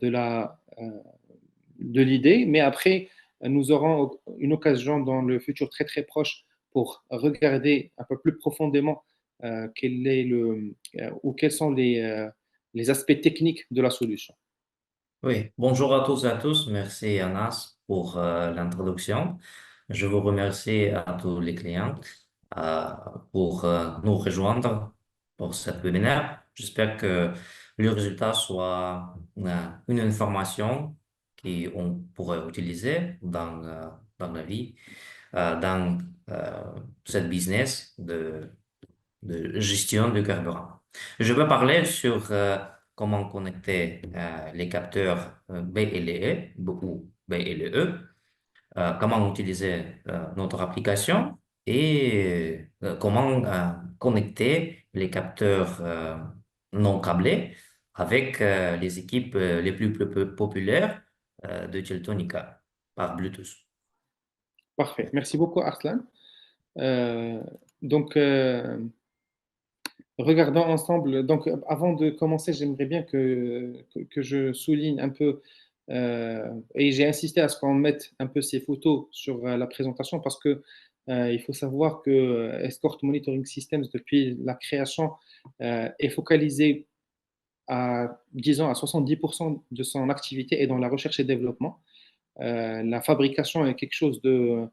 de de l'idée, mais après, nous aurons une occasion dans le futur très très proche pour regarder un peu plus profondément quel est ou quels sont les aspects techniques de la solution. Oui, bonjour à tous et à tous. Merci Anas pour l'introduction. Je vous remercie à tous les clients euh, pour nous rejoindre pour cette webinaire. J'espère que le résultat soit une information qu'on pourrait utiliser dans la vie, dans cette business de gestion du carburant. Je vais parler sur comment connecter les capteurs BLE ou BLE, comment utiliser notre application et comment connecter les capteurs non câblés avec les équipes les plus populaires de Teltonika par Bluetooth. Parfait. Merci beaucoup, Arslan. Euh, donc, regardons ensemble. Donc, avant de commencer, j'aimerais bien que je souligne un peu, et j'ai insisté à ce qu'on mette un peu ces photos sur la présentation parce que il faut savoir que Escort Monitoring Systems, depuis la création, est focalisé disons, à 70% de son activité est dans la recherche et développement. La fabrication est quelque chose de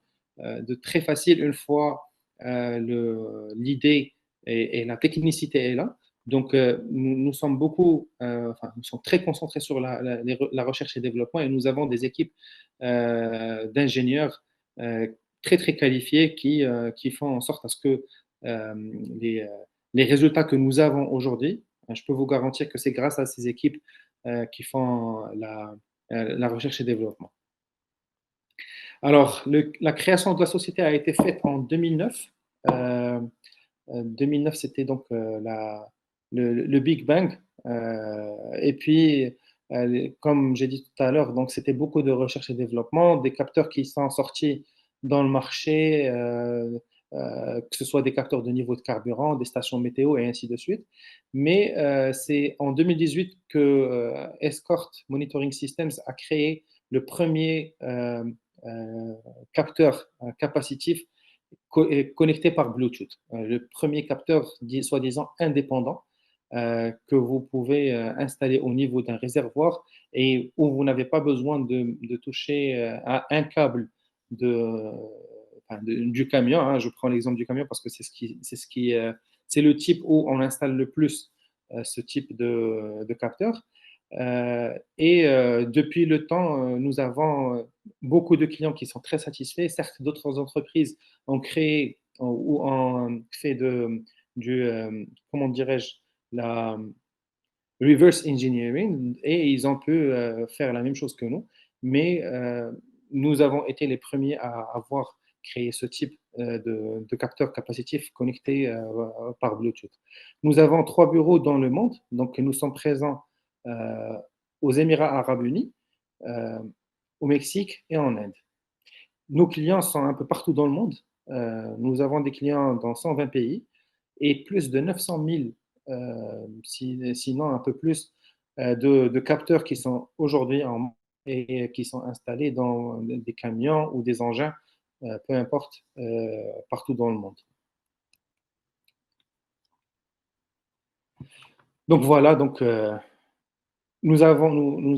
très facile une fois l'idée et la technicité est là. Donc, nous sommes enfin, nous sommes très concentrés sur la recherche et développement et nous avons des équipes d'ingénieurs euh, très, très qualifiés qui font en sorte à ce que euh, les, euh, les résultats que nous avons aujourd'hui, je peux vous garantir que c'est grâce à ces équipes qui font la recherche et développement. Alors, la création de la société a été faite en 2009. 2009, c'était donc le Big Bang. Et puis, comme j'ai dit tout à l'heure, donc c'était beaucoup de recherche et développement, des capteurs qui sont sortis dans le marché, que ce soit des capteurs de niveau de carburant, des stations météo et ainsi de suite. Mais c'est en 2018 que Escort Monitoring Systems a créé le premier capteur capacitif connecté par Bluetooth. Le premier capteur, soi-disant indépendant, que vous pouvez installer au niveau d'un réservoir et où vous n'avez pas besoin de toucher à un câble de, du camion. Hein. Je prends l'exemple du camion parce que c'est le type où on installe le plus ce type de capteur. Depuis le temps, nous avons beaucoup de clients qui sont très satisfaits. Certes, d'autres entreprises ont créé ou ont fait comment dirais-je, la reverse engineering et ils ont pu faire la même chose que nous. Mais nous avons été les premiers à avoir créé ce type de capteur capacitif connecté par Bluetooth. Nous avons 3 bureaux dans le monde, donc nous sommes présents euh, aux Émirats arabes unis, euh, au Mexique et en Inde. Nos clients sont un peu partout dans le monde. Nous avons des clients dans 120 pays et plus de 900 000, sinon un peu plus, de capteurs qui sont aujourd'hui et qui sont installés dans des camions ou des engins, peu importe, partout dans le monde. Donc voilà, donc, nous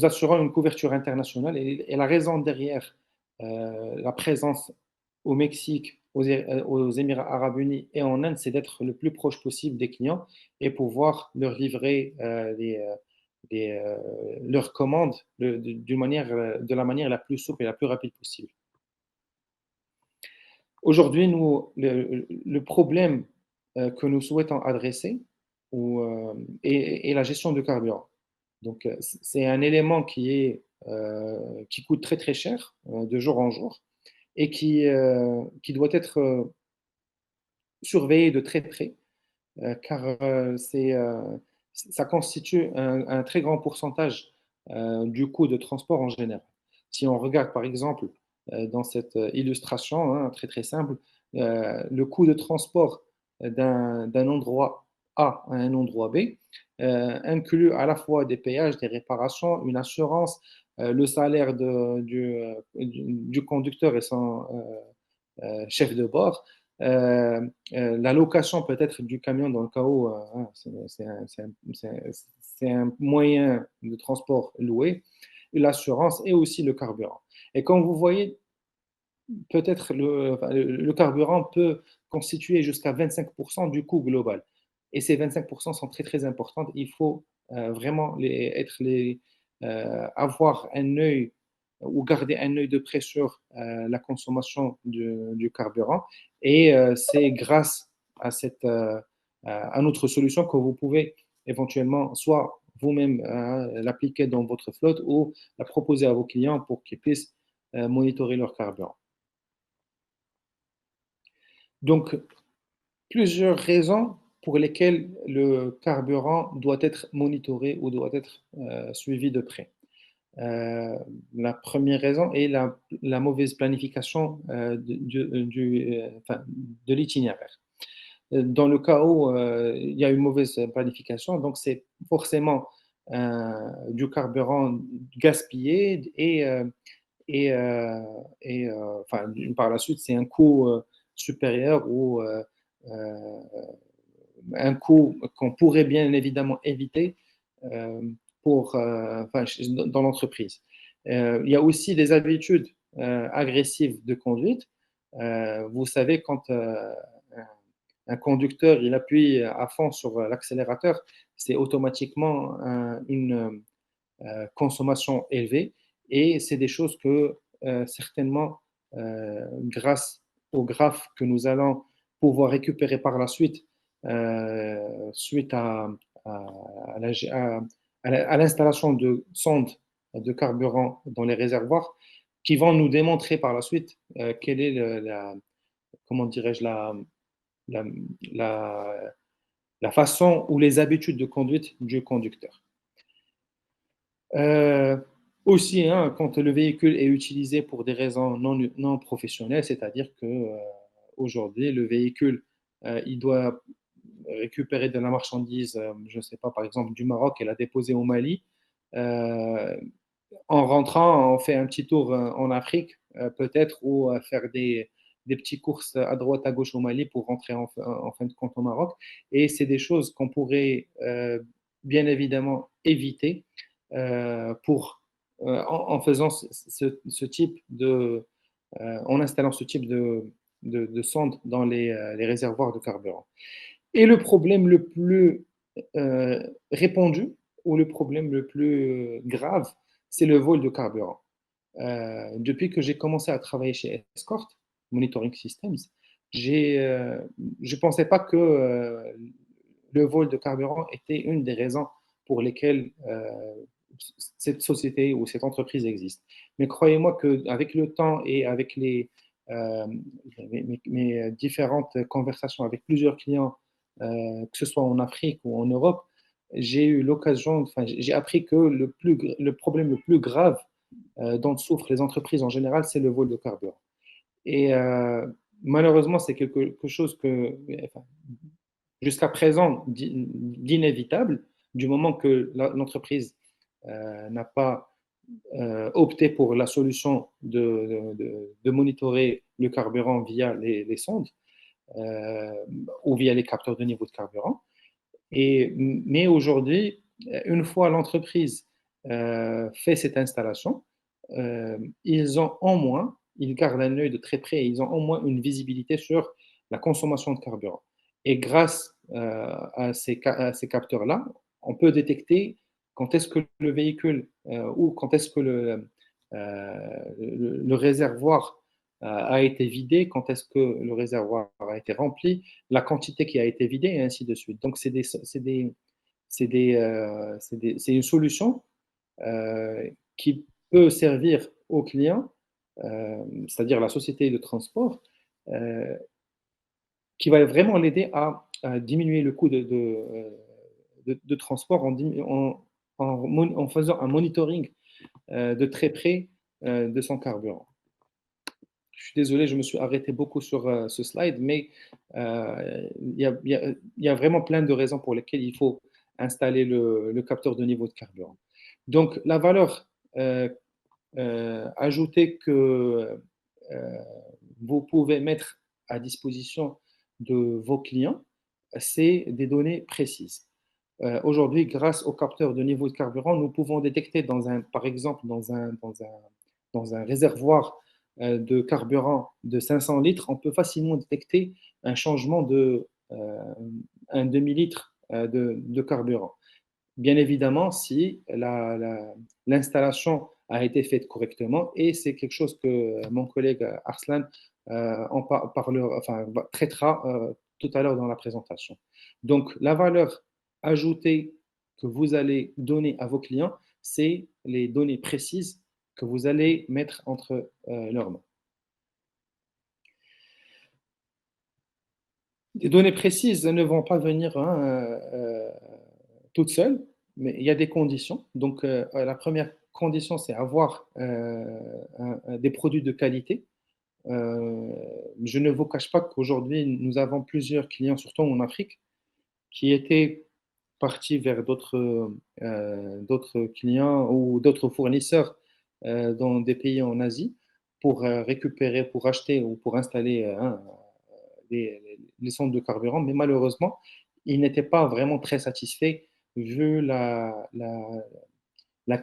assurons une couverture internationale et la raison derrière la présence au Mexique, aux Émirats arabes unis et en Inde, c'est d'être le plus proche possible des clients et pouvoir leur livrer leurs commandes de la manière la plus souple et la plus rapide possible. Aujourd'hui, le problème que nous souhaitons adresser est la gestion du carburant. Donc, c'est un élément qui coûte très très cher de jour en jour et qui doit être surveillé de très près car ça constitue un très grand pourcentage du coût de transport en général. Si on regarde par exemple dans cette illustration hein, très très simple, le coût de transport d'un endroit A à un endroit B, inclut à la fois des péages, des réparations, une assurance, le salaire du conducteur et son chef de bord, la location peut-être du camion dans le cas où c'est un moyen de transport loué, l'assurance et aussi le carburant. Et comme vous voyez, peut-être enfin, le carburant peut constituer jusqu'à 25% du coût global. Et ces 25% sont très, très importantes. Il faut vraiment avoir un œil ou garder un œil de près sur la consommation du carburant. Et c'est grâce à notre solution que vous pouvez éventuellement soit vous-même l'appliquer dans votre flotte ou la proposer à vos clients pour qu'ils puissent monitorer leur carburant. Donc, plusieurs raisons pour lesquelles le carburant doit être monitoré ou doit être suivi de près. La première raison est la mauvaise planification de l'itinéraire. Dans le cas où il y a une mauvaise planification, donc c'est forcément du carburant gaspillé enfin, par la suite, c'est un coût supérieur ou un coût qu'on pourrait bien évidemment éviter euh, enfin, dans l'entreprise. Il y a aussi des habitudes agressives de conduite. Vous savez, quand un conducteur il appuie à fond sur l'accélérateur, c'est automatiquement une consommation élevée et c'est des choses que certainement, grâce au graphe que nous allons pouvoir récupérer par la suite, suite à, à l'installation de sondes de carburant dans les réservoirs, qui vont nous démontrer par la suite quelle est comment dirais-je, la, la, la façon ou les habitudes de conduite du conducteur. Euh, Aussi, hein, quand le véhicule est utilisé pour des raisons non professionnelles, c'est-à-dire que aujourd'hui, le véhicule, il doit récupérer de la marchandise, je ne sais pas, par exemple, du Maroc et la déposer au Mali. Euh, En rentrant, on fait un petit tour en Afrique, peut-être, ou faire des petites courses à droite, à gauche au Mali pour rentrer en fin de compte au Maroc. Et c'est des choses qu'on pourrait bien évidemment éviter en faisant ce type en installant ce type de sonde dans les réservoirs de carburant. Et le problème le plus répandu ou le problème le plus grave, c'est le vol de carburant. Depuis que j'ai commencé à travailler chez Escort, Monitoring Systems, je ne pensais pas que le vol de carburant était une des raisons pour lesquelles cette société ou cette entreprise existe. Mais croyez-moi qu'avec le temps et avec euh, mes différentes conversations avec plusieurs clients, que ce soit en Afrique ou en Europe, j'ai eu l'occasion, enfin, j'ai appris que le problème le plus grave dont souffrent les entreprises en général, c'est le vol de carburant. Et malheureusement, c'est quelque chose enfin, jusqu'à présent, d'inévitable, du moment que l'entreprise n'a pas opté pour la solution de monitorer le carburant via les sondes euh, ou via les capteurs de niveau de carburant. Mais aujourd'hui, une fois l'entreprise fait cette installation, ils ont au moins, ils gardent un œil de très près et ils ont au moins une visibilité sur la consommation de carburant. Et grâce à ces capteurs-là, on peut détecter quand est-ce que le véhicule ou quand est-ce que le réservoir a été vidé, quand est-ce que le réservoir a été rempli, la quantité qui a été vidée et ainsi de suite. Donc, c'est une solution qui peut servir au client, c'est-à-dire la société de transport, euh, qui va vraiment l'aider à diminuer le coût de transport en faisant un monitoring de très près de son carburant. Je suis désolé, je me suis arrêté beaucoup sur ce slide, mais il y a vraiment plein de raisons pour lesquelles il faut installer le capteur de niveau de carburant. Donc, la valeur ajoutée que vous pouvez mettre à disposition de vos clients, c'est des données précises. Aujourd'hui, grâce au capteur de niveau de carburant, nous pouvons détecter par exemple, dans un réservoir de carburant de 500 litres, on peut facilement détecter un changement de un demi-litre de carburant. Bien évidemment, si l'installation a été faite correctement, et c'est quelque chose que mon collègue Arslan traitera tout à l'heure dans la présentation. Donc, la valeur ajoutée que vous allez donner à vos clients, c'est les données précises que vous allez mettre entre leurs mains. Les données précises ne vont pas venir toutes seules, mais il y a des conditions. Donc, la première condition, c'est avoir des produits de qualité. Je ne vous cache pas qu'aujourd'hui, nous avons plusieurs clients, surtout en Afrique, qui étaient partis vers d'autres clients ou d'autres fournisseurs dans des pays en Asie pour récupérer, pour acheter ou pour installer les centres de carburant, mais malheureusement, ils n'étaient pas vraiment très satisfaits vu la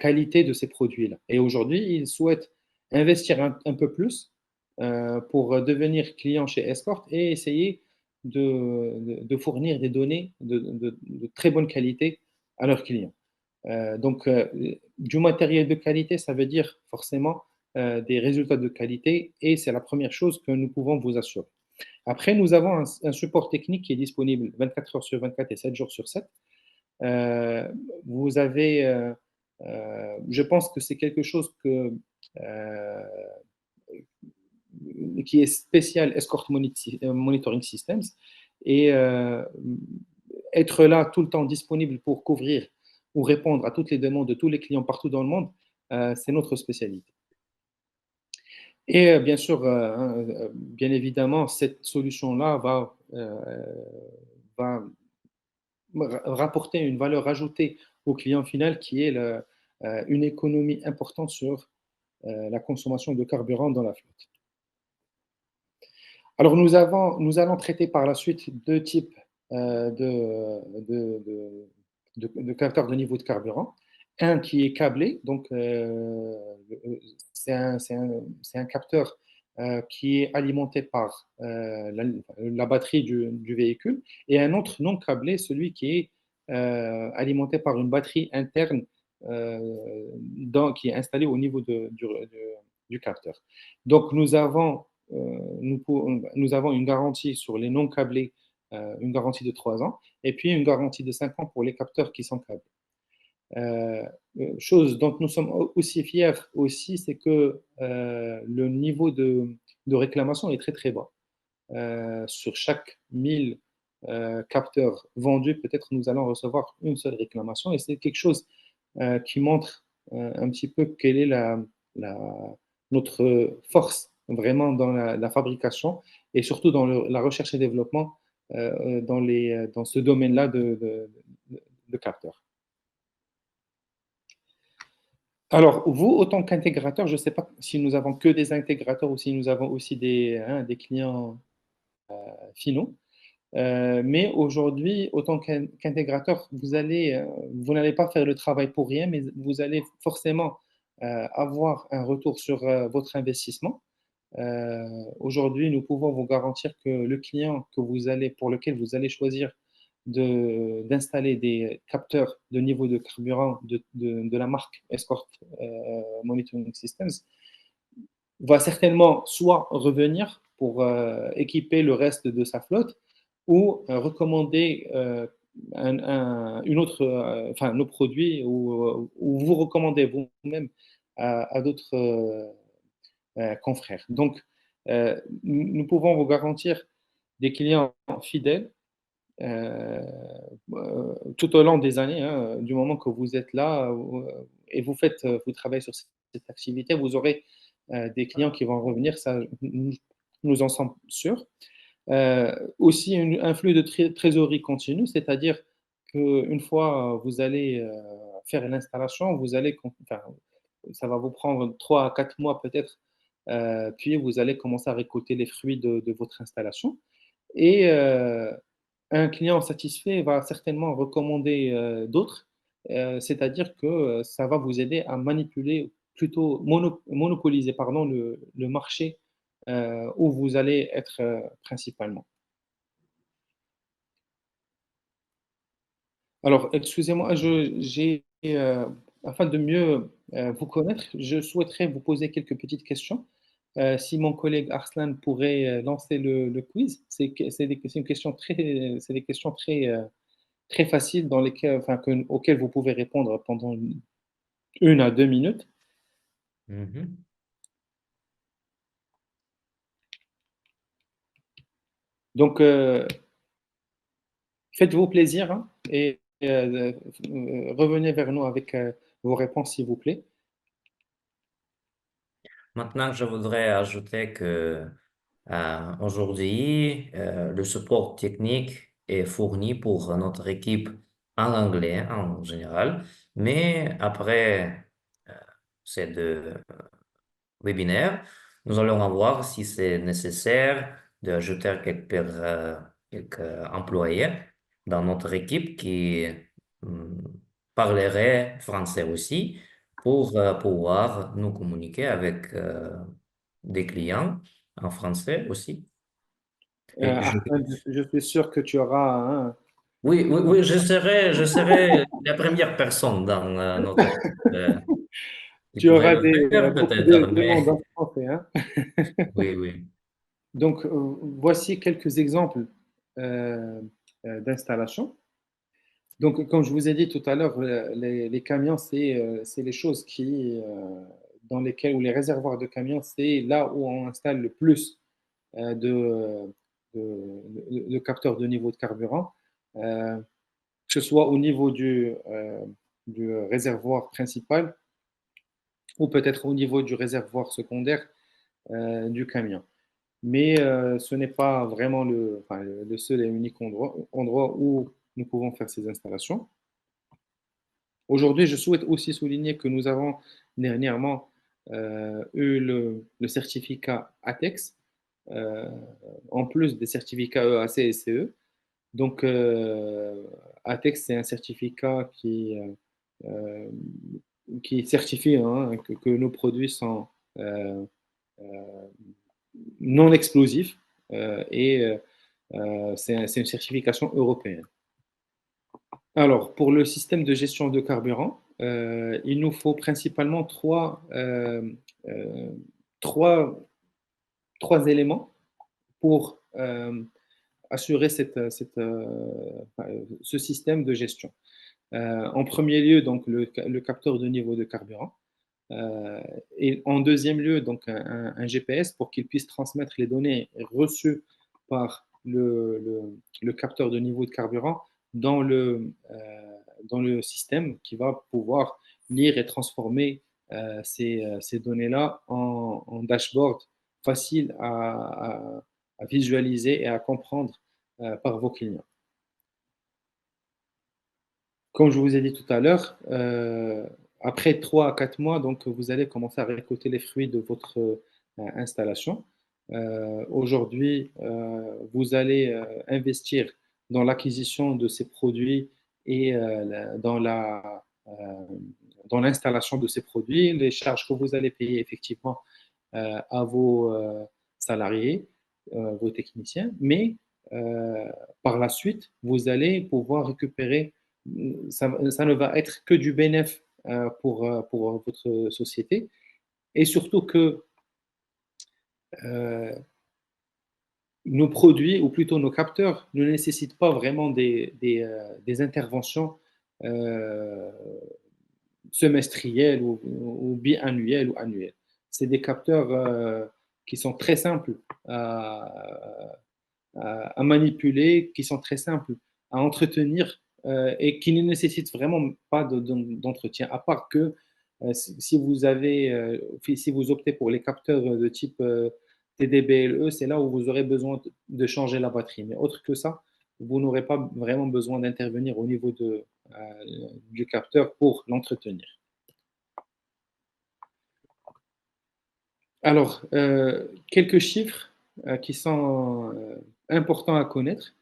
qualité de ces produits-là. Et aujourd'hui, ils souhaitent investir un peu plus pour devenir client chez Escort et essayer de fournir des données de très bonne qualité à leurs clients. Donc, du matériel de qualité, ça veut dire forcément des résultats de qualité et c'est la première chose que nous pouvons vous assurer. Après, nous avons un support technique qui est disponible 24 heures sur 24 et 7 jours sur 7. Vous avez, je pense que c'est quelque chose euh, qui est spécial Escort Monitoring Systems et être là tout le temps disponible pour couvrir ou répondre à toutes les demandes de tous les clients partout dans le monde, c'est notre spécialité. Et bien sûr, bien évidemment, cette solution-là va rapporter une valeur ajoutée au client final qui est une économie importante sur la consommation de carburant dans la flotte. Alors, nous allons traiter par la suite deux types de capteurs de niveau de carburant. Un qui est câblé, donc c'est un capteur qui est alimenté par la batterie du véhicule, et un autre non câblé, celui qui est alimenté par une batterie interne qui est installée au niveau du capteur. Donc, nous avons une garantie sur les non câblés, une garantie de 3 ans, et puis une garantie de 5 ans pour les capteurs qui sont câblés. Chose dont nous sommes aussi fiers aussi, c'est que le niveau de réclamation est très très bas. Sur chaque 1000 capteurs vendus, peut-être nous allons recevoir une seule réclamation, et c'est quelque chose qui montre un petit peu quelle est notre force vraiment dans la fabrication et surtout dans la recherche et développement dans ce domaine-là de capteurs. Alors, vous, autant qu'intégrateur, je ne sais pas si nous avons que des intégrateurs ou si nous avons aussi des clients finaux. Mais aujourd'hui, autant qu'intégrateur, vous n'allez pas faire le travail pour rien, mais vous allez forcément avoir un retour sur votre investissement. Aujourd'hui, nous pouvons vous garantir que le client pour lequel vous allez choisir d'installer des capteurs de niveau de carburant de la marque Escort Monitoring Systems va certainement soit revenir pour équiper le reste de sa flotte ou recommander nos produits ou vous recommander vous-même à d'autres confrères. Donc, nous pouvons vous garantir des clients fidèles tout au long des années, hein, du moment que vous êtes là et vous travaillez sur cette activité, vous aurez des clients qui vont revenir, ça, nous en sommes sûrs. Aussi, un flux de trésorerie continu, c'est-à-dire qu'une fois vous allez faire l'installation, vous allez, enfin, ça va vous prendre 3 à 4 mois peut-être, puis vous allez commencer à récolter les fruits de votre installation. Et un client satisfait va certainement recommander d'autres, c'est-à-dire que ça va vous aider à manipuler, plutôt monopoliser pardon, le marché où vous allez être principalement. Alors, excusez-moi, afin de mieux vous connaître, je souhaiterais vous poser quelques petites questions. Si mon collègue Arslan pourrait lancer le quiz, c'est une question c'est des questions très faciles dans lesquelles, enfin, auxquelles vous pouvez répondre pendant 1 à 2 minutes. Mhm. Donc, faites-vous plaisir hein, et revenez vers nous avec vos réponses, s'il vous plaît. Maintenant, je voudrais ajouter que aujourd'hui, le support technique est fourni pour notre équipe en anglais en général, mais après ces deux webinaires, nous allons voir si c'est nécessaire d'ajouter quelques employés dans notre équipe qui hum, parleraient français aussi pour pouvoir nous communiquer avec des clients en français aussi. Et Arslan, je suis sûr que tu auras oui, oui, oui, je serai la première personne dans notre équipe qui tu pourrait auras le faire beaucoup peut-être, de monde mais en français. Hein. oui, oui. Donc, voici quelques exemples euh, d'installation. Donc, comme je vous ai dit tout à l'heure, les camions, c'est les choses dans lesquelles, ou les réservoirs de camions, c'est là où on installe le plus de capteurs de niveau de carburant, que ce soit au niveau du réservoir principal ou peut-être au niveau du réservoir secondaire du camion. Mais ce n'est pas vraiment enfin, le seul et unique endroit où nous pouvons faire ces installations. Aujourd'hui, je souhaite aussi souligner que nous avons dernièrement eu le certificat ATEX, euh, en plus des certificats EAC et CE. Donc, ATEX, c'est un certificat euh, qui certifie hein, que nos produits sont euh, euh, non explosifs et c'est une certification européenne. Alors, pour le système de gestion de carburant, il nous faut principalement euh, trois, trois éléments pour assurer ce système de gestion. En premier lieu, donc, le capteur de niveau de carburant. Euh, et en deuxième lieu, donc, un GPS pour qu'il puisse transmettre les données reçues par le capteur de niveau de carburant dans dans le système qui va pouvoir lire et transformer ces données-là en dashboard facile à visualiser et à comprendre par vos clients. Comme je vous ai dit tout à l'heure, après 3 à 4 mois, donc, vous allez commencer à récolter les fruits de votre installation. Aujourd'hui, vous allez investir dans l'acquisition de ces produits et dans l'installation de ces produits, les charges que vous allez payer effectivement à vos salariés, vos techniciens, mais euh, par la suite, vous allez pouvoir récupérer, ça ne va être que du bénéfice pour votre société, et surtout que euh, nos produits, ou plutôt nos capteurs, ne nécessitent pas vraiment des interventions euh, semestrielles ou biannuelles ou annuelles. C'est des capteurs qui sont très simples à manipuler, qui sont très simples à entretenir et qui ne nécessitent vraiment pas d'entretien, à part que si vous si vous optez pour les capteurs de type TDBLE, c'est là où vous aurez besoin de changer la batterie. Mais autre que ça, vous n'aurez pas vraiment besoin d'intervenir au niveau du capteur pour l'entretenir. Alors, quelques chiffres qui sont importants à connaître.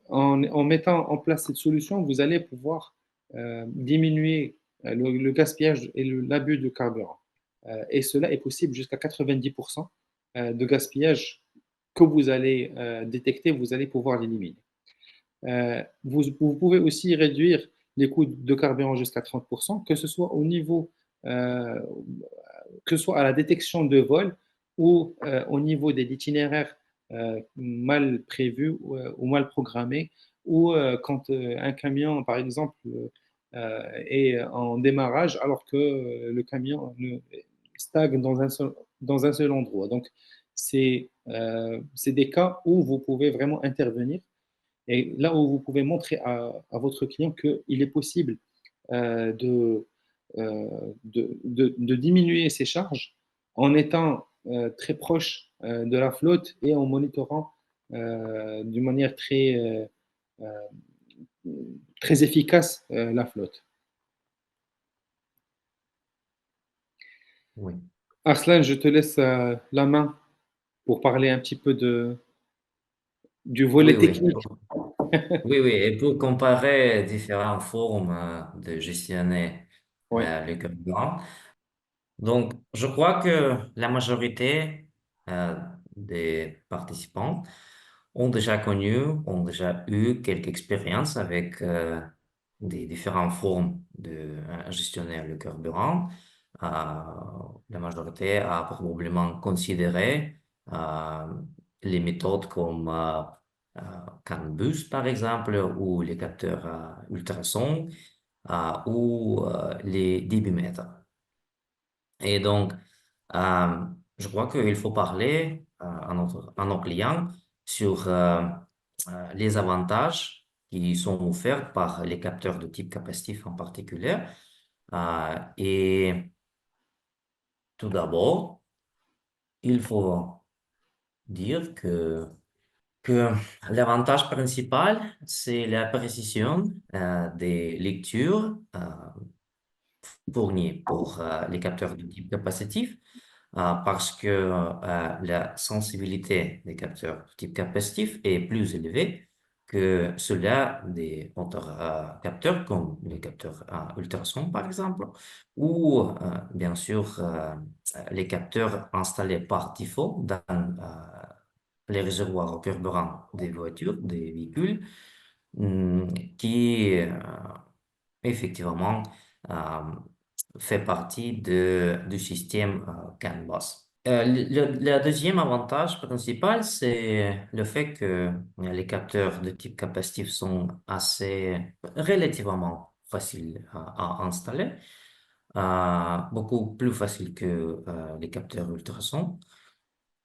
En mettant en place cette solution, vous allez pouvoir diminuer le gaspillage et l'abus de carburant. Et cela est possible jusqu'à 90% de gaspillage que vous allez détecter, vous allez pouvoir l'éliminer. Vous pouvez aussi réduire les coûts de carburant jusqu'à 30%, que ce soit au niveau, que ce soit à la détection de vol ou au niveau des itinéraires mal prévus ou mal programmés, ou quand un camion, par exemple, est en démarrage alors que le camion stagne dans un seul endroit. Donc, c'est des cas où vous pouvez vraiment intervenir et là où vous pouvez montrer à votre client qu'il est possible euh, de, de diminuer ses charges en étant très proche de la flotte et en monitorant d'une manière très efficace la flotte. Oui, Arslan, je te laisse la main pour parler un petit peu du oui, volet oui. technique. Oui, oui. Et pour comparer différentes formes de gestionner Oui, le carburant, donc je crois que la majorité euh, des participants ont déjà connu, ont déjà eu quelques expériences avec des différentes formes de gestionnaire le carburant. Euh, la majorité a probablement considéré euh, les méthodes comme euh, CAN-bus, par exemple, ou les capteurs ultrasons, ou les débitmètres. Et donc, euh, je crois qu'il faut parler à nos clients sur les avantages qui sont offerts par les capteurs de type capacitif en particulier. Et tout d'abord, il faut dire que l'avantage principal, c'est la précision des lectures fournies pour les capteurs de type capacitif. Parce que la sensibilité des capteurs type capacitif est plus élevée que cela des autres capteurs, comme les capteurs ultrasons, par exemple, ou bien sûr les capteurs installés par défaut dans les réservoirs au carburant des voitures, des véhicules, qui effectivement euh, fait partie du système CAN-BUS. Le deuxième avantage principal, c'est le fait que les capteurs de type capacitif sont assez relativement faciles à installer, beaucoup plus faciles que les capteurs ultrasons.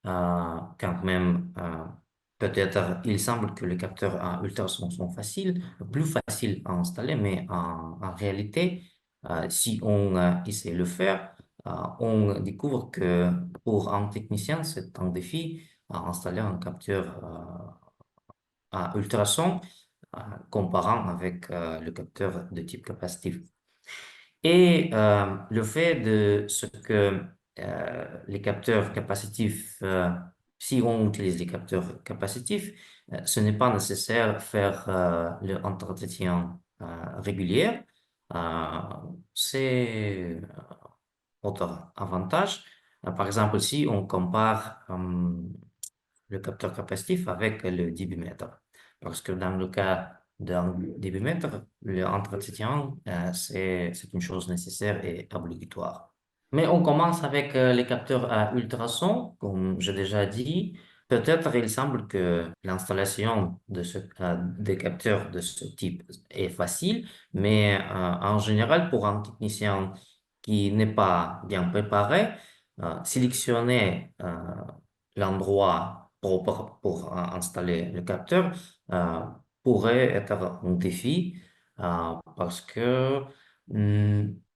Quand même, peut-être il semble que les capteurs à ultrasons sont faciles, plus faciles à installer, mais en réalité, si on essaie de le faire, on découvre que pour un technicien, c'est un défi à installer un capteur à ultrasons comparant avec le capteur de type capacitif. Et le fait de ce que les capteurs capacitifs, si on utilise les capteurs capacitifs, ce n'est pas nécessaire de faire l'entretien régulier. Euh, c'est autre avantage. Par exemple, si on compare le capteur capacitif avec le débitmètre. Parce que dans le cas d'un débitmètre, l'entretien, c'est une chose nécessaire et obligatoire. Mais on commence avec les capteurs à ultrasons, comme j'ai déjà dit. Peut-être il semble que l'installation des capteurs de ce type est facile, mais en général, pour un technicien qui n'est pas bien préparé, sélectionner l'endroit pour installer le capteur euh, pourrait être un défi parce que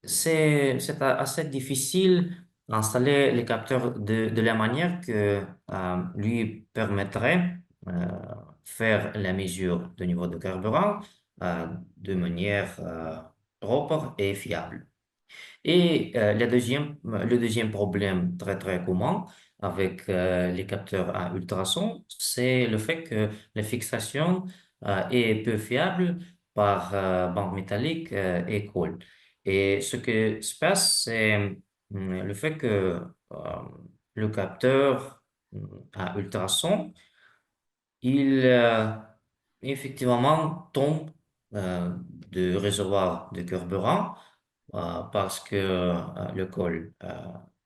c'est assez difficile d'installer les capteurs de la manière que lui permettrait faire la mesure du niveau de carburant de manière propre et fiable. Et le deuxième problème très très commun avec les capteurs à ultrasons, c'est le fait que la fixation est peu fiable par bande métallique et colle. Et ce que se passe, c'est le fait que le capteur à ultrasons, il effectivement tombe du réservoir de carburant parce que le col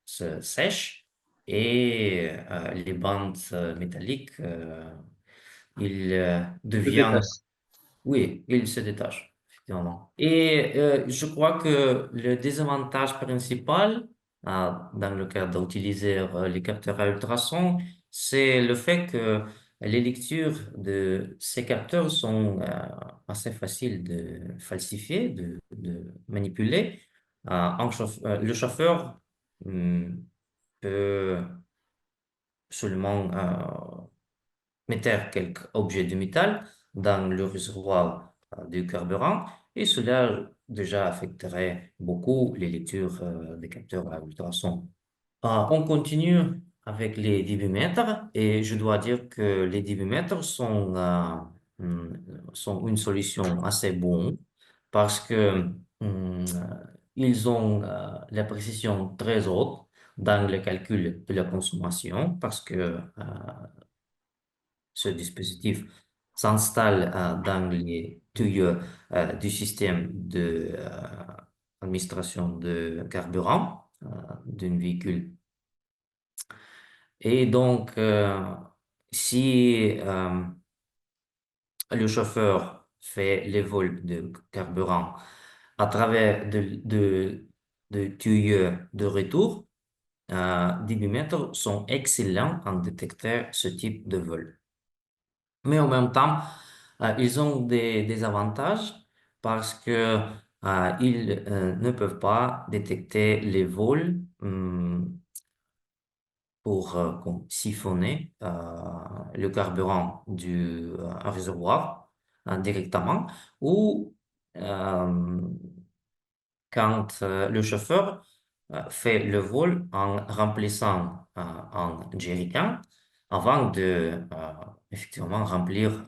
se sèche et les bandes métalliques, il Se devient détache. oui, il se détache, effectivement. Et je crois que le désavantage principal dans le cas d'utiliser les capteurs à ultrasons, c'est le fait que les lectures de ces capteurs sont assez faciles de falsifier, de manipuler. Le chauffeur hum, peut seulement mettre quelques objets de métal dans le réservoir du carburant et cela déjà affecterait beaucoup les lectures des capteurs à ultrasons. On continue avec les débitmètres et je dois dire que les débitmètres sont une solution assez bonne parce que ils ont la précision très haute dans le calcul de la consommation parce que ce dispositif s'installe dans les tuyaux du système de administration de carburant d'un véhicule. Et donc, si le chauffeur fait les vols de carburant à travers de tuyaux de retour, des bimètres sont excellents en détecter ce type de vol. Mais en même temps, ils ont des avantages parce que ils ne peuvent pas détecter les vols pour comme siphonner le carburant du réservoir directement ou euh, quand le chauffeur fait le vol en remplissant un jerrycan avant de effectivement remplir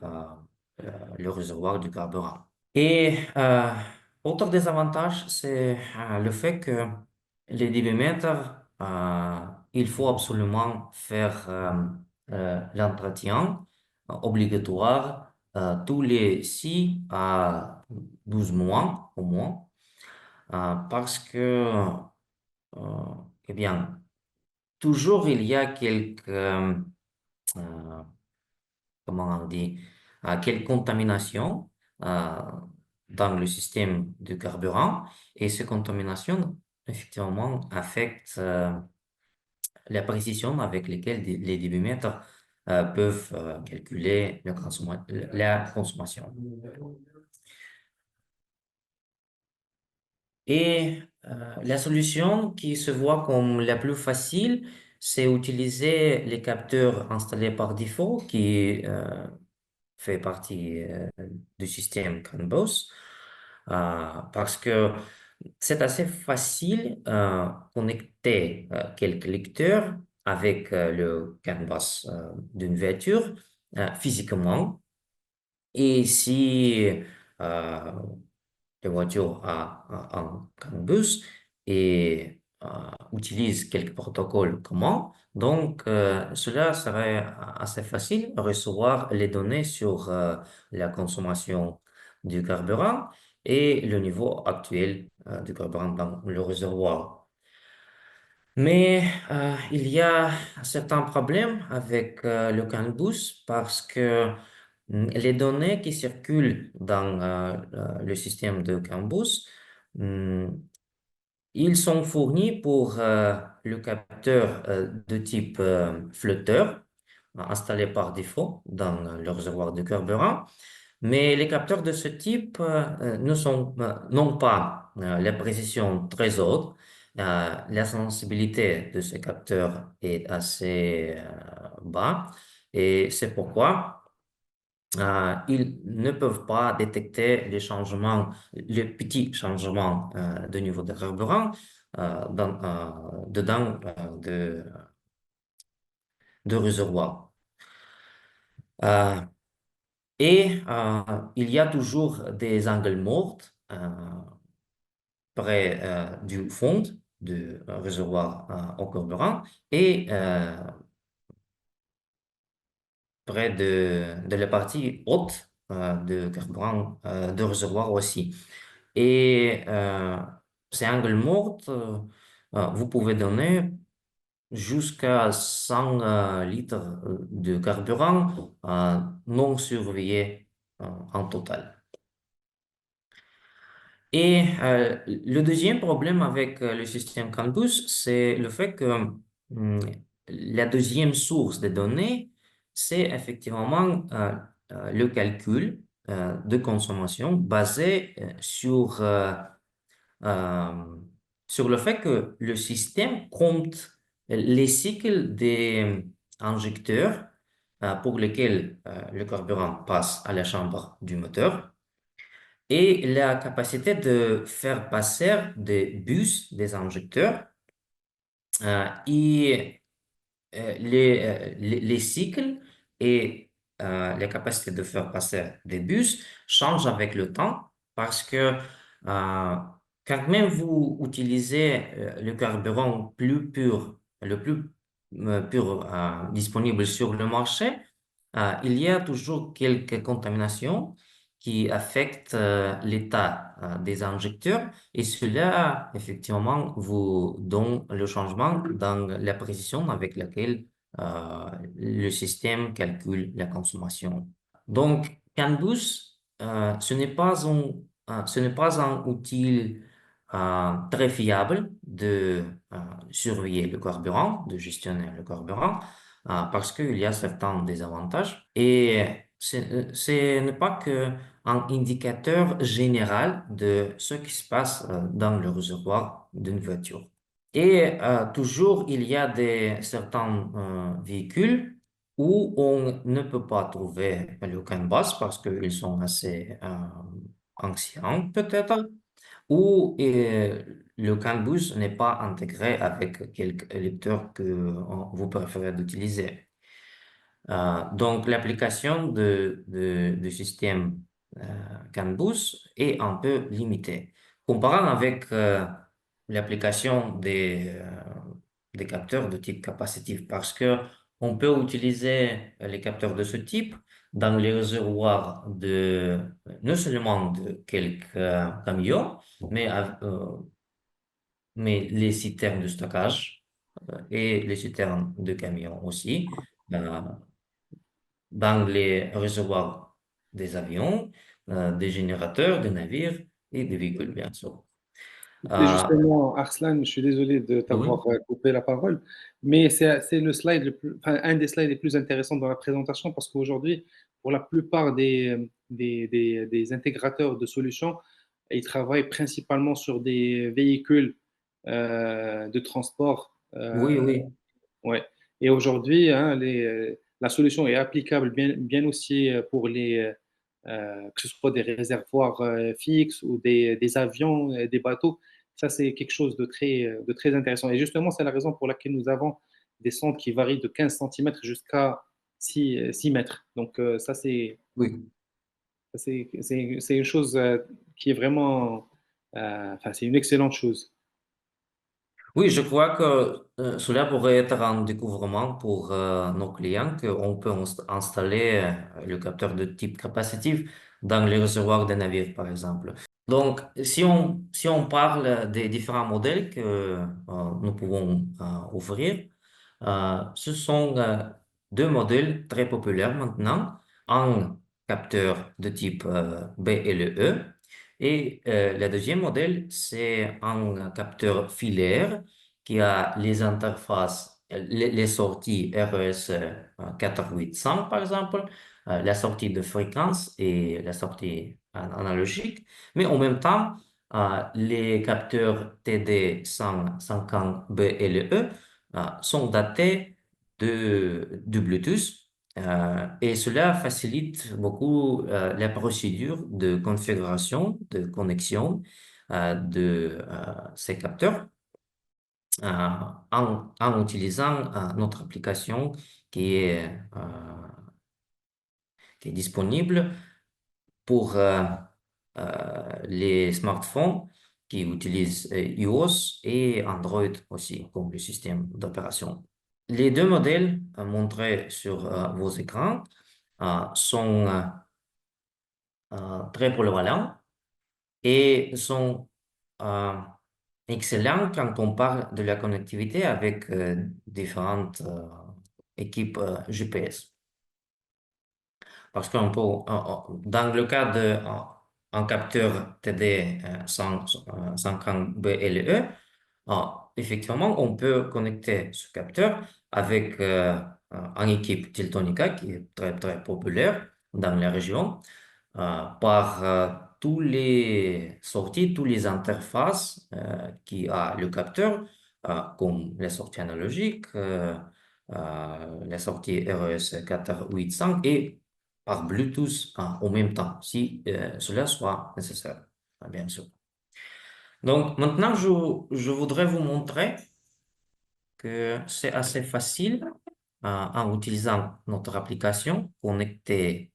le réservoir du carburant. Et autre désavantage, c'est le fait que les débitmètres, il faut absolument faire l'entretien obligatoire tous les 6 à 12 mois au moins, parce que, euh, eh bien, toujours il y a euh, comment on dit, quelques contaminations euh, dans le système de carburant et ces contaminations, effectivement, affectent la précision avec laquelle les débitmètres peuvent calculer la consommation. Et la solution qui se voit comme la plus facile, c'est utiliser les capteurs installés par défaut qui fait partie du système CAN-BUS parce que c'est assez facile connecter quelques lecteurs avec le CAN-BUS d'une voiture physiquement. Et si euh, la voiture a un CAN-BUS et utilise quelques protocoles communs, donc cela serait assez facile de recevoir les données sur la consommation du carburant et le niveau actuel du carburant dans le réservoir. Mais il y a certains problèmes avec le CAN-BUS parce que les données qui circulent dans le système de CAN-BUS, hum, ils sont fournis pour le capteur de type flotteur installé par défaut dans le réservoir de carburant. Mais les capteurs de ce type n'ont pas la précision très haute. La sensibilité de ces capteurs est assez bas et c'est pourquoi ils ne peuvent pas détecter les petits changements de niveau de carburant dedans de réservoir. Euh, il y a toujours des angles morts près du fond du réservoir au carburant et près de la partie haute de carburant de réservoir aussi. Et ces angles morts, vous pouvez donner jusqu'à 100 litres de carburant non surveillé en total. Et le deuxième problème avec le système Canvas, c'est le fait que la deuxième source de données, c'est effectivement le calcul de consommation basé euh, sur le fait que le système compte les cycles des injecteurs pour lesquels le carburant passe à la chambre du moteur et la capacité de faire passer des bus, des injecteurs, et les cycles et la capacité de faire passer des bus changent avec le temps parce que quand même vous utilisez le carburant plus pur, le plus pur disponible sur le marché, il y a toujours quelques contaminations qui affectent l'état des injecteurs et cela, effectivement, vous donne le changement dans la précision avec laquelle le système calcule la consommation. Donc, CAN-BUS, ce n'est pas un outil très fiable de surveiller le carburant, de gestionner le carburant, parce qu'il y a certains désavantages. Et ce n'est pas qu'un indicateur général de ce qui se passe dans le réservoir d'une voiture. Et toujours, il y a certains véhicules où on ne peut pas trouver le CAN bus parce qu'ils sont assez anciens peut-être, ou le CAN bus n'est pas intégré avec quelques lecteurs que vous préférez d'utiliser. Donc, l'application du système CAN bus est un peu limitée. Comparant avec l'application des capteurs de type capacitif, parce que on peut utiliser les capteurs de ce type dans les réservoirs non seulement de quelques camions, mais, mais les citernes de stockage et les citernes de camions aussi, dans les réservoirs des avions, des générateurs, des navires et des véhicules, bien sûr. Et Euh, justement, Arslan, je suis désolé de oui, t'avoir coupé la parole, mais c'est le slide enfin, un des slides les plus intéressants dans la présentation parce qu'aujourd'hui, pour la plupart des intégrateurs de solutions, ils travaillent principalement sur des véhicules de transport. oui, oui. Ouais. Et aujourd'hui, hein, la solution est applicable bien aussi pour que ce soit des réservoirs fixes ou des avions, des bateaux. Ça, c'est quelque chose de très intéressant. Et justement, c'est la raison pour laquelle nous avons des sondes qui varient de 15 centimètres jusqu'à 6 mètres. Donc, Oui. c'est une chose qui est vraiment, enfin, c'est une excellente chose. Oui, je crois que cela pourrait être un découvrement pour nos clients qu'on peut installer le capteur de type capacitif dans les réservoirs des navires, par exemple. Donc, si on parle des différents modèles que nous pouvons offrir, ce sont deux modèles très populaires maintenant, un capteur de type BLE et le deuxième modèle, c'est un capteur filaire qui a les interfaces, les sorties RES 4800 par exemple, la sortie de fréquence et la sortie analogique, mais en même temps, les capteurs TD 150 BLE sont datés de Bluetooth Et cela facilite beaucoup la procédure de configuration, de connexion de ces capteurs en utilisant notre application qui est, euh, qui est disponible pour les smartphones qui utilisent iOS et Android aussi comme le système d'opération. Les deux modèles montrés sur vos écrans sont très polyvalents et sont euh, excellents quand on parle de la connectivité avec différentes équipes GPS. Parce qu'on peut, dans le cas d'un capteur TD 150 BLE, effectivement, on peut connecter ce capteur avec une équipe Teltonika qui est très, très populaire dans la région par tous les sorties, toutes les interfaces qui a le capteur, comme les sorties analogiques, les sorties RES 485 et par Bluetooth en même temps, si cela soit nécessaire, bien sûr. Donc maintenant, je voudrais vous montrer que c'est assez facile en utilisant notre application, connecter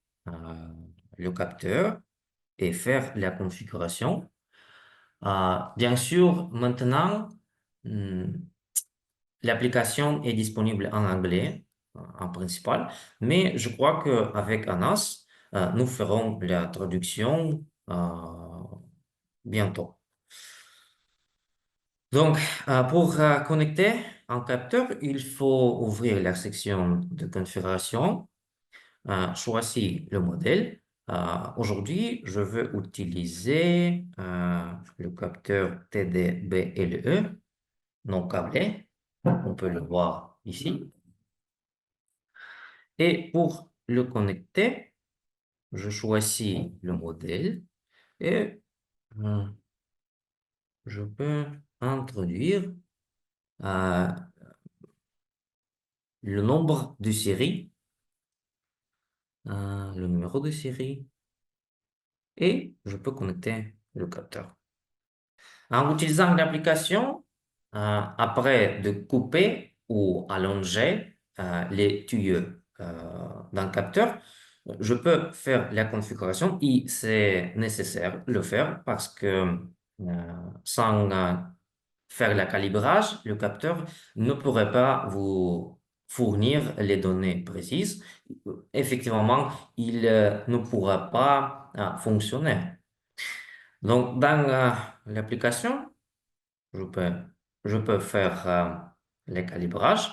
le capteur et faire la configuration. Bien sûr, maintenant, hmm, l'application est disponible en anglais, en principal, mais je crois qu'avec Anas, nous ferons la traduction bientôt. Donc, pour connecter un capteur, il faut ouvrir la section de configuration, choisir le modèle. Aujourd'hui, je veux utiliser le capteur TD-BLE non câblé. On peut le voir ici. Et pour le connecter, je choisis le modèle et euh, je peux introduire euh, le nombre de série, le numéro de série et je peux connecter le capteur. En utilisant l'application, après de couper ou allonger les tuyaux d'un capteur, je peux faire la configuration et c'est nécessaire de le faire parce que sans faire le calibrage, le capteur ne pourrait pas vous fournir les données précises. Effectivement, il ne pourra pas fonctionner. Donc, dans l'application, je peux, je peux faire les calibrages.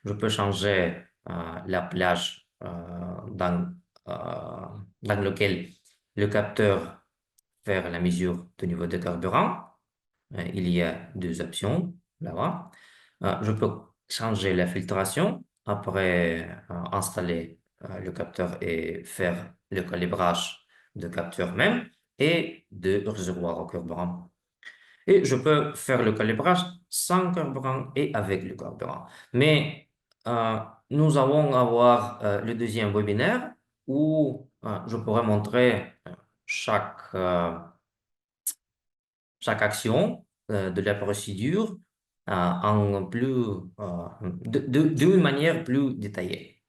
Je peux changer la plage dans lequel le capteur fait la mesure du niveau de carburant. Il y a deux options là-bas. Je peux changer la filtration après installer le capteur et faire le calibrage de capteur même et de réservoir au carburant. Et je peux faire le calibrage sans carburant et avec le carburant. Mais nous allons avoir le deuxième webinaire où je pourrai montrer chaque action de la procédure d'une manière plus détaillée.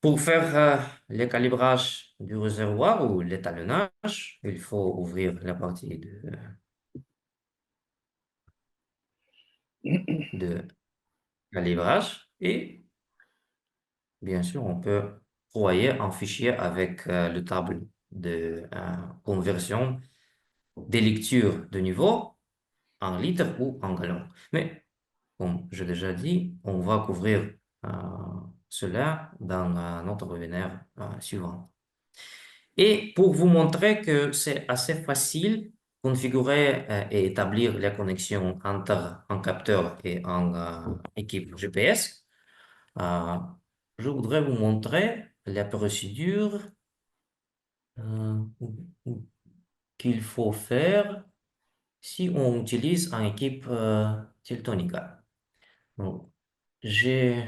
Pour faire le calibrage du réservoir ou l'étalonnage, il faut ouvrir la partie de calibrage et bien sûr, on peut envoyer un fichier avec le table de conversion des lectures de niveau en litres ou en gallons. Mais comme j'ai déjà dit, on va couvrir euh, cela dans notre webinaire suivant. Et pour vous montrer que c'est assez facile configurer et établir la connexion entre un capteur et une équipe GPS, euh, je voudrais vous montrer la procédure euh, qu'il faut faire si on utilise une équipe Teltonika. Donc, j'ai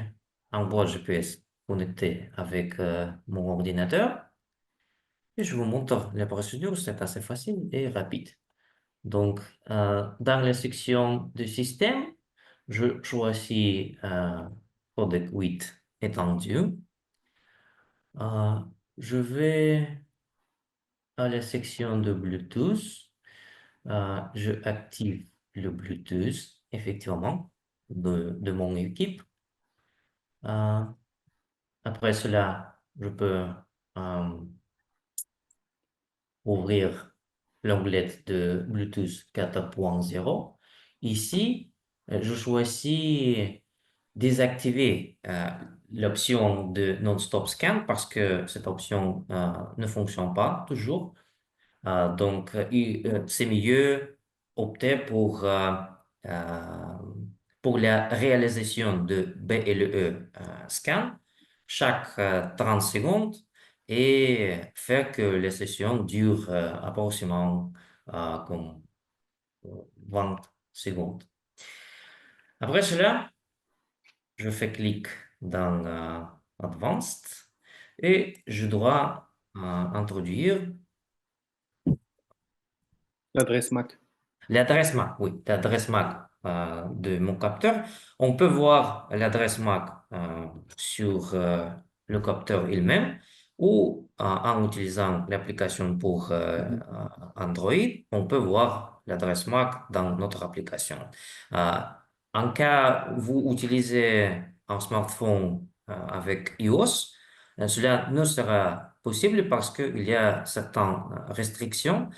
un boîte GPS connecté avec mon ordinateur et je vous montre la procédure. C'est assez facile et rapide. Donc, dans la section de système, je choisis codec 8 étendu. Euh, je vais à la section de Bluetooth. Je active le Bluetooth, effectivement, de mon équipe. Euh, Après cela, je peux euh, ouvrir l'onglet de Bluetooth 4.0. Ici, je choisis désactiver l'option de non-stop scan parce que cette option ne fonctionne pas toujours. Donc, c'est mieux opter euh, pour la réalisation de BLE scan chaque 30 secondes et faire que les sessions durent approximativement comme 20 secondes. Après cela, je fais clic dans Advanced et je dois introduire L'adresse MAC. l'adresse MAC, oui, l'adresse MAC de mon capteur. On peut voir l'adresse MAC sur le capteur il-même ou en utilisant l'application pour Mhm. Android, on peut voir l'adresse MAC dans notre application. Euh, En cas où vous utilisez un smartphone avec iOS, cela ne sera possible parce qu'il y a certaines restrictions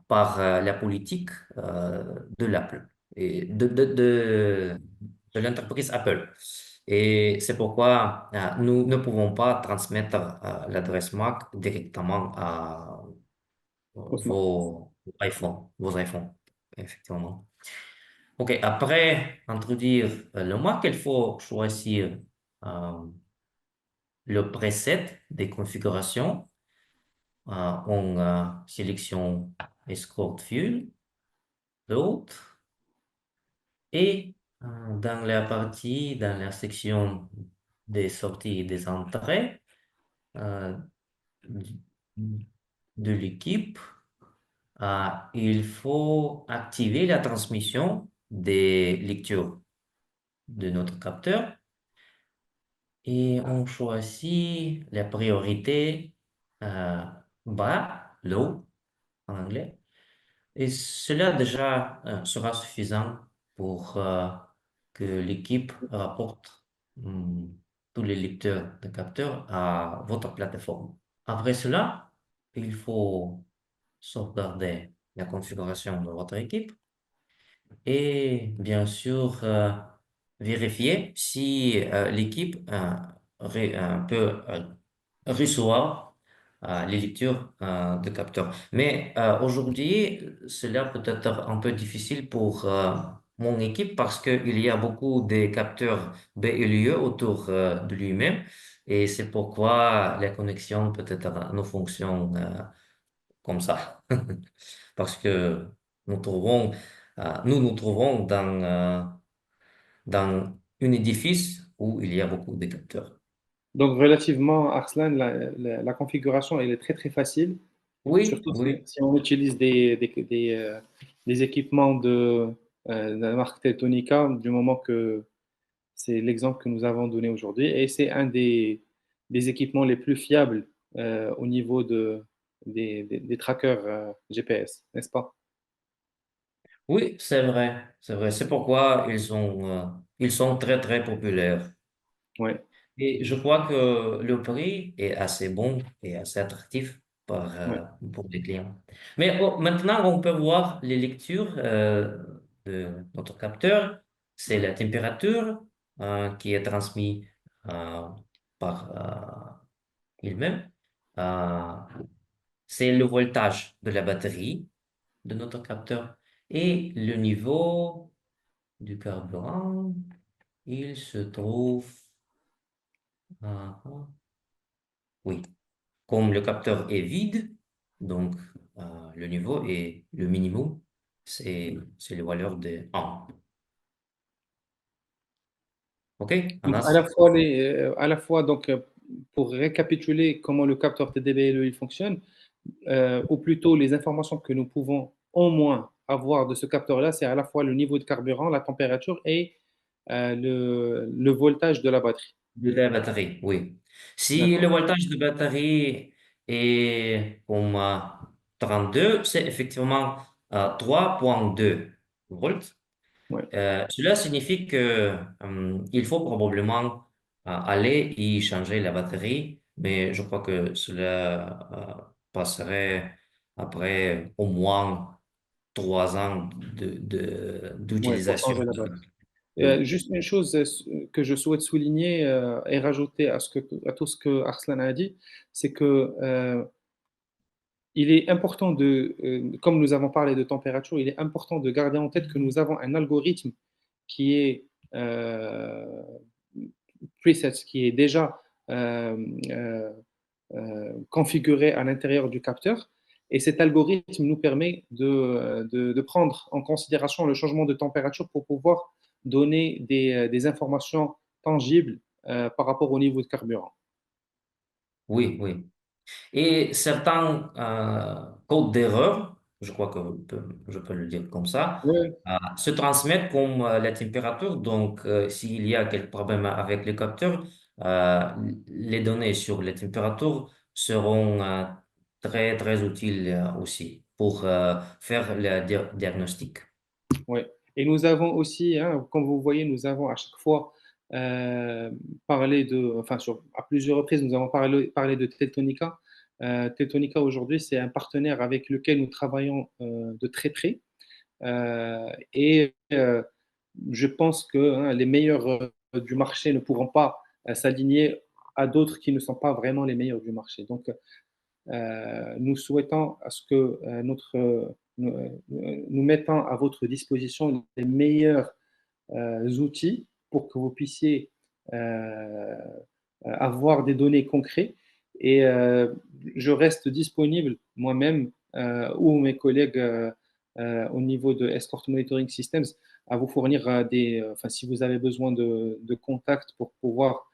par la politique de l'Apple et de l'entreprise Apple. Et c'est pourquoi nous ne pouvons pas transmettre l'adresse MAC directement à Au smartphone. vos iPhones, effectivement. OK, après introduire le MAC, il faut choisir euh, le preset des configurations en sélection Escort Fuel, l'autre. Et dans la section des sorties et des entrées euh, d- de l'équipe, il faut activer la transmission des lectures de notre capteur et on choisit la priorité euh, bas, low en anglais. Et cela déjà sera suffisant pour que l'équipe rapporte hum, tous les lecteurs de capteurs à votre plateforme. Après cela, il faut sauvegarder la configuration de votre équipe et bien sûr vérifier si l'équipe peut recevoir les lectures de capteurs. Mais aujourd'hui, cela peut être un peu difficile pour mon équipe parce qu'il y a beaucoup de capteurs BLE autour de lui-même et c'est pourquoi la connexion peut-être ne fonctionne comme ça. Parce que nous nous trouvons dans un édifice où il y a beaucoup de capteurs. Donc, relativement, Arslan, la configuration, elle est très, très facile. Oui, Surtout oui. si on utilise des équipements de la marque Teltonika, du moment que c'est l'exemple que nous avons donné aujourd'hui. Et c'est un des équipements les plus fiables au niveau des trackers GPS, n'est-ce pas? Oui, c'est vrai, c'est vrai. C'est pourquoi ils sont très, très populaires. Oui, Et je crois que le prix est assez bon et assez attractif oui. pour les clients. Mais maintenant, on peut voir les lectures de notre capteur. C'est la température qui est transmise euh, par il-même. Euh, c'est le voltage de la batterie de notre capteur et le niveau du carburant. Il se trouve... oui. Comme le capteur est vide, donc le niveau est le minimum, c'est la valeur de 1. OK, Donc, Anas? à la fois donc, pour récapituler comment le capteur TDBLE il fonctionne, ou plutôt les informations que nous pouvons au moins avoir de ce capteur-là, c'est à la fois le niveau de carburant, la température et le voltage de la batterie. De la batterie, oui. Si le D'accord. voltage de batterie est comme 32, c'est effectivement 3,2 volts. Ouais. Cela signifie que il faut probablement aller y changer la batterie, mais je crois que cela passerait après au moins 3 ans Ouais, pour d'utilisation. changer la batterie. Oui, Juste une chose que je souhaite souligner et rajouter à tout ce que Arslan a dit, c'est que il est important comme nous avons parlé de température, il est important de garder en tête que nous avons un algorithme qui est euh, preset, qui est déjà euh, euh, configuré à l'intérieur du capteur. Et cet algorithme nous permet de prendre en considération le changement de température pour pouvoir donner des informations tangibles par rapport au niveau de carburant. oui, oui. Et certains codes d'erreur, je crois que je peux le dire comme ça, Oui, se transmettent comme la température. Donc, s'il y a quelques problèmes avec le capteur, euh, les données sur les températures seront très, très utiles aussi pour faire le diagnostic. oui. Et nous avons aussi, hein, comme vous voyez, nous avons à chaque fois parlé enfin, à plusieurs reprises, nous avons parlé de Teltonika. Teltonika aujourd'hui, c'est un partenaire avec lequel nous travaillons de très près. Et je pense que hein, les meilleurs du marché ne pourront pas s'aligner à d'autres qui ne sont pas vraiment les meilleurs du marché. Donc, nous souhaitons à ce que nous mettons à votre disposition les meilleurs outils pour que vous puissiez avoir des données concrètes. Et je reste disponible moi-même ou mes collègues au niveau de Escort Monitoring Systems à vous fournir enfin, si vous avez besoin de contacts pour pouvoir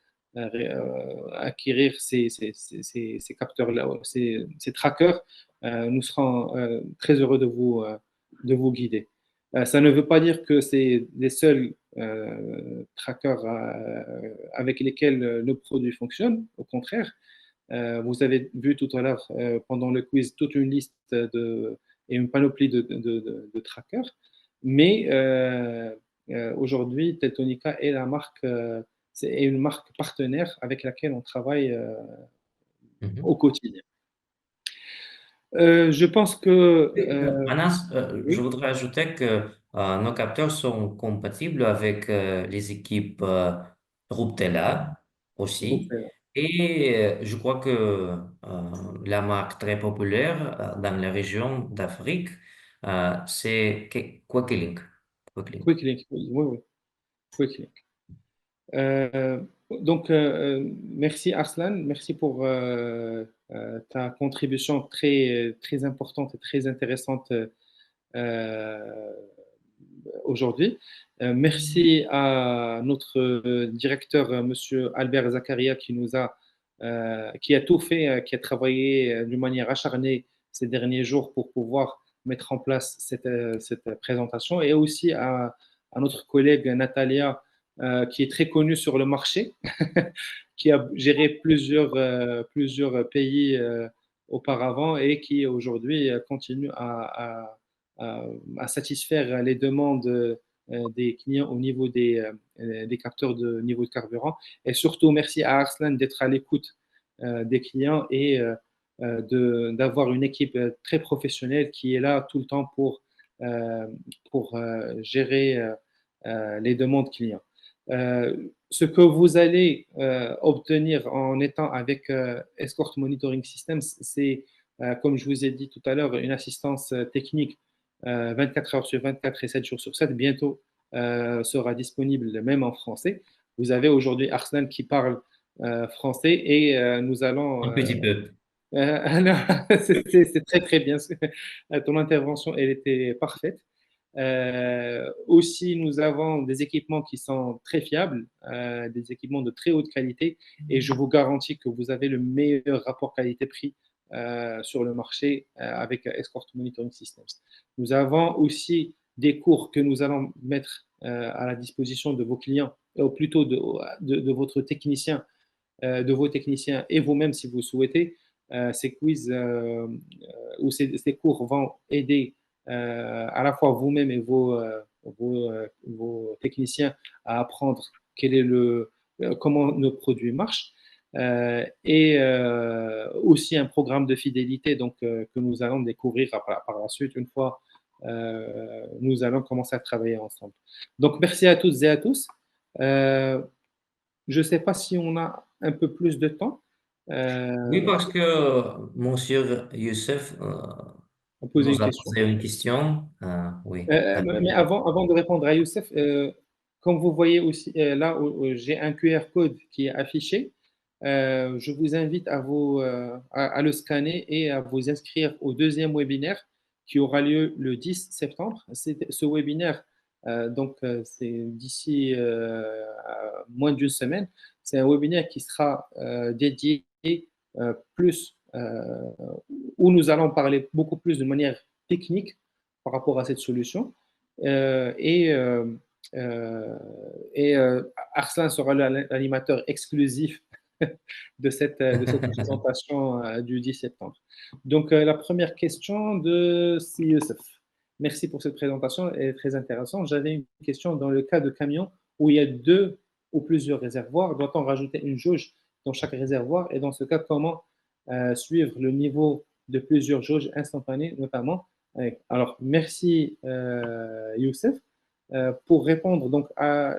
acquérir ces capteurs-là, ces trackers, nous serons très heureux de vous guider. Ça ne veut pas dire que c'est les seuls trackers avec lesquels le produit fonctionne. Au contraire, vous avez vu tout à l'heure pendant le quiz toute une liste et une panoplie de trackers. Mais aujourd'hui, Teltonika est est une marque partenaire avec laquelle on travaille au Mhm. quotidien. Je pense que Oui, Anas, je oui, voudrais ajouter que nos capteurs sont compatibles avec les équipes Ruptela aussi. Et je crois que la marque très populaire dans la région d'Afrique, c'est Quakelink. Quakelink. Quick oui, oui, oui, Quick. Donc, merci Arslan, merci pour ta contribution très importante et très intéressante euh, aujourd'hui. Merci à notre directeur, Monsieur Albert Zakaria, qui a tout fait, qui a travaillé d'une manière acharnée ces derniers jours pour pouvoir mettre en place cette présentation, et aussi à notre collègue Natalia, qui est très connue sur le marché, qui a géré plusieurs pays auparavant et qui aujourd'hui continue à satisfaire les demandes des clients au niveau des capteurs de niveau de carburant. Et surtout, merci à Arslan d'être à l'écoute des clients et d'avoir une équipe très professionnelle qui est là tout le temps euh, pour gérer les demandes clients. Ce que vous allez obtenir en étant avec Escort Monitoring Systems, c'est, comme je vous ai dit tout à l'heure, une assistance technique 24 heures sur 24 et 7 jours sur 7. Bientôt sera disponible même en français. Vous avez aujourd'hui Arslan qui parle français et nous allons Un petit peu. alors, c'est très très bien. Ton intervention, elle était parfaite. Aussi, nous avons des équipements qui sont très fiables, des équipements de très haute qualité, et je vous garantis que vous avez le meilleur rapport qualité-prix sur le marché avec Escort Monitoring Systems. Nous avons aussi des cours que nous allons mettre à la disposition de vos clients, ou plutôt de votre technicien, de vos techniciens et vous-même si vous souhaitez. Ces quiz ou ces cours vont aider à la fois vous-même et vos techniciens à apprendre quel est comment nos produits marchent. Et aussi un programme de fidélité que nous allons découvrir par la suite une fois nous allons commencer à travailler ensemble. Donc, merci à toutes et à tous. Euh, je ne sais pas si on a un peu plus de temps Oui, euh, parce que Monsieur Youssef à poser une nous a question. posé une question. Oui, Mais allez-y. avant de répondre à Youssef, comme vous voyez aussi là où j'ai un QR code qui est affiché, je vous invite à le scanner et à vous inscrire au deuxième webinaire qui aura lieu le 10 septembre. Ce webinaire, c'est d'ici moins d'une semaine. C'est un webinaire qui sera dédié plus, où nous allons parler beaucoup plus de manière technique par rapport à cette solution. Euh, et euh, euh, et Arslan sera l'animateur exclusif de cette présentation du 10 septembre. Donc, la première question de Si Youssef. Merci pour cette présentation, elle est très intéressante. J'avais une question dans le cas de camions où il y a deux ou plusieurs réservoirs. Doit-on rajouter une jauge dans chaque réservoir? Et dans ce cas, comment suivre le niveau de plusieurs jauges instantanées, notamment? Alors, merci Youssef. Pour répondre,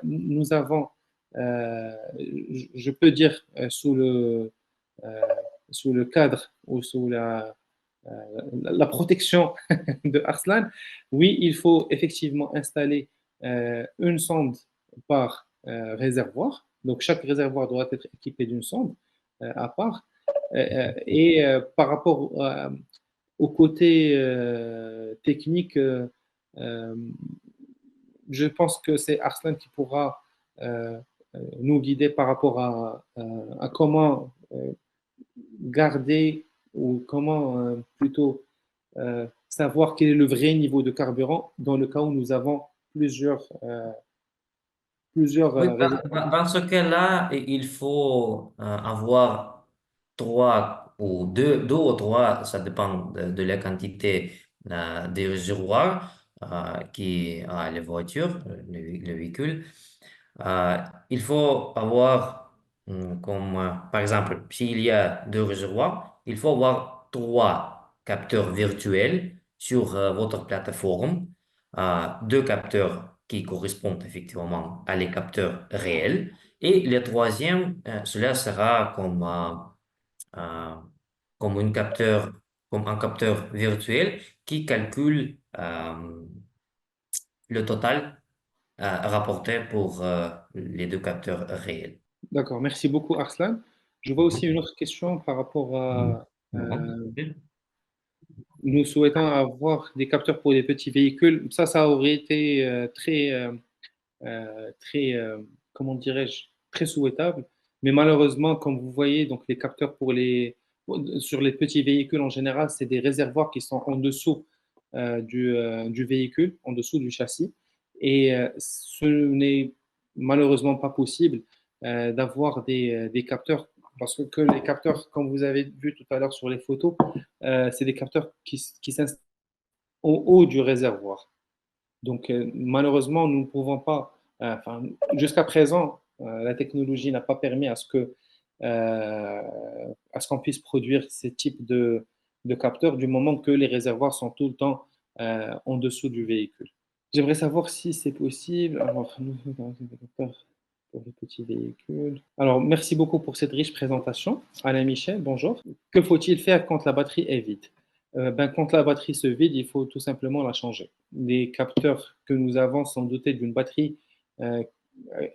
nous avons, je peux dire, euh, sous le cadre ou sous euh, la protection de Arslan, oui, il faut effectivement installer une sonde par réservoir. Donc, chaque réservoir doit être équipé d'une sonde à part. Par rapport au côté technique, euh, je pense que c'est Arslan qui pourra nous guider par rapport à comment garder ou comment plutôt savoir quel est le vrai niveau de carburant dans le cas où nous avons plusieurs Oui, réservoirs. dans ce cas-là, il faut avoir trois ou deux ou trois, ça dépend de la quantité des réservoirs qui a les voitures, le véhicule. Euh, il faut avoir, par exemple, s'il y a deux réservoirs, il faut avoir trois capteurs virtuels sur votre plateforme, deux capteurs qui correspondent effectivement à les capteurs réels, et le troisième, cela sera euh, comme comme un capteur virtuel qui calcule le total rapporté pour les deux capteurs réels. D'accord, merci beaucoup Arslan. Je vois aussi une autre question par rapport Mhm. à Bon. nous souhaitons avoir des capteurs pour les petits véhicules. Ça aurait été très, comment dirais-je, très souhaitable. Mais malheureusement, comme vous voyez, donc les capteurs sur les petits véhicules en général, c'est des réservoirs qui sont en dessous du véhicule, en dessous du châssis. Et ce n'est malheureusement pas possible d'avoir des capteurs, parce que les capteurs, comme vous avez vu tout à l'heure sur les photos, c'est des capteurs qui s'installent au haut du réservoir. Donc, malheureusement, nous ne pouvons pas, enfin, jusqu'à présent, la technologie n'a pas permis à ce qu'on puisse produire ces types de capteurs du moment que les réservoirs sont tout le temps en dessous du véhicule. J'aimerais savoir si c'est possible. Alors, nous, des capteurs pour les petits véhicules. Alors, merci beaucoup pour cette riche présentation. Alain Michel, bonjour. Que faut-il faire quand la batterie est vide? Quand la batterie se vide, il faut tout simplement la changer. Les capteurs que nous avons sont dotés d'une batterie euh,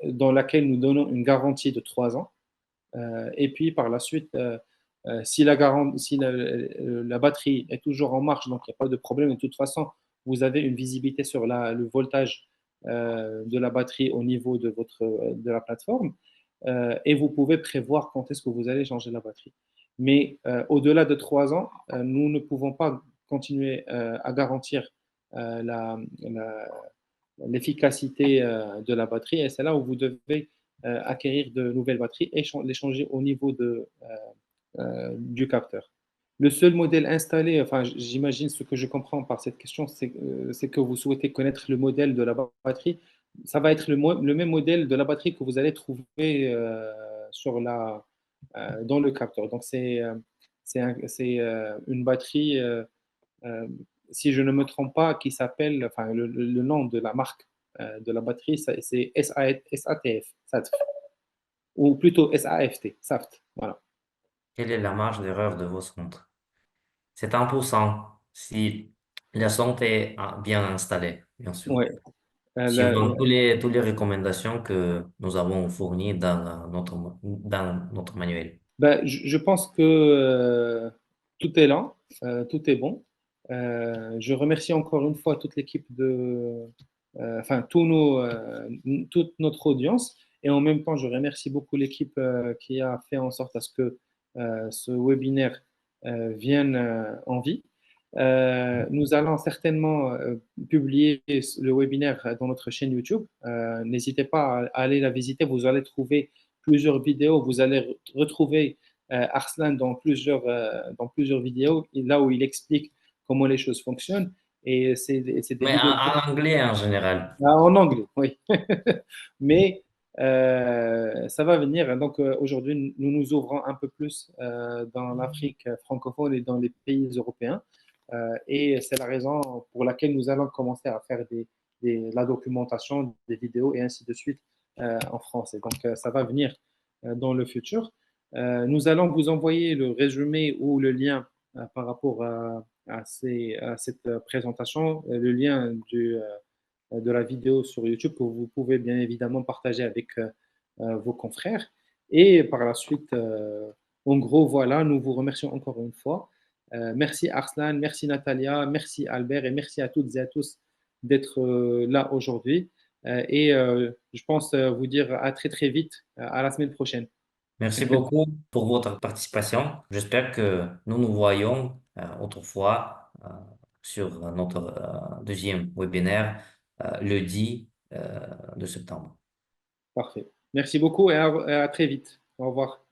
dans laquelle nous donnons une garantie de 3 ans. Et puis par la suite, si la batterie est toujours en marche, donc il n'y a pas de problème, de toute façon, vous avez une visibilité sur le voltage de la batterie au niveau de la plateforme et vous pouvez prévoir quand est-ce que vous allez changer la batterie. Mais au-delà de 3 ans, nous ne pouvons pas continuer à garantir l'efficacité de la batterie et c'est là où vous devez acquérir de nouvelles batteries et les changer au niveau du capteur. Le seul modèle installé, enfin j'imagine ce que je comprends par cette question, c'est que vous souhaitez connaître le modèle de la batterie. Ça va être le même modèle de la batterie que vous allez trouver dans le capteur. Donc c'est une batterie, euh, si je ne me trompe pas, qui s'appelle, enfin le nom de la marque de la batterie, c'est SATF, SATF, ou plutôt SAFT, SAFT. Voilà. Quelle est la marge d'erreur de vos centres? C'est 1% si la sonde est bien installée, bien sûr. Ouais. Suivant toutes les recommandations que nous avons fournies dans notre manuel. Ben, je pense que tout est là, tout est bon. Je remercie encore une fois toute l'équipe enfin toute notre audience, et en même temps, je remercie beaucoup l'équipe qui a fait en sorte à ce que ce webinaire vienne en vie. Nous allons certainement publier le webinaire dans notre chaîne YouTube. N'hésitez pas à aller la visiter. Vous allez trouver plusieurs vidéos. Vous allez retrouver Arslan dans plusieurs vidéos, là où il explique comment les choses fonctionnent. Et c'est des Mais vidéos en anglais en général. en anglais, oui. Mais ça va venir. Donc aujourd'hui, nous nous ouvrons un peu plus dans l'Afrique francophone et dans les pays européens. Et c'est la raison pour laquelle nous allons commencer à faire la documentation, des vidéos et ainsi de suite en France. Et donc ça va venir dans le futur. Nous allons vous envoyer le résumé ou le lien par rapport à cette présentation, le lien de la vidéo sur YouTube que vous pouvez bien évidemment partager avec vos confrères. Et par la suite, en gros, voilà, nous vous remercions encore une fois. Merci Arslan, merci Natalia, merci Albert et merci à toutes et à tous d'être là aujourd'hui. Et je pense vous dire à très très vite, à la semaine prochaine. Merci beaucoup pour votre participation. J'espère que nous nous voyons autrefois sur notre deuxième webinaire le 10 de septembre. Parfait. Merci beaucoup et à très vite. Au revoir.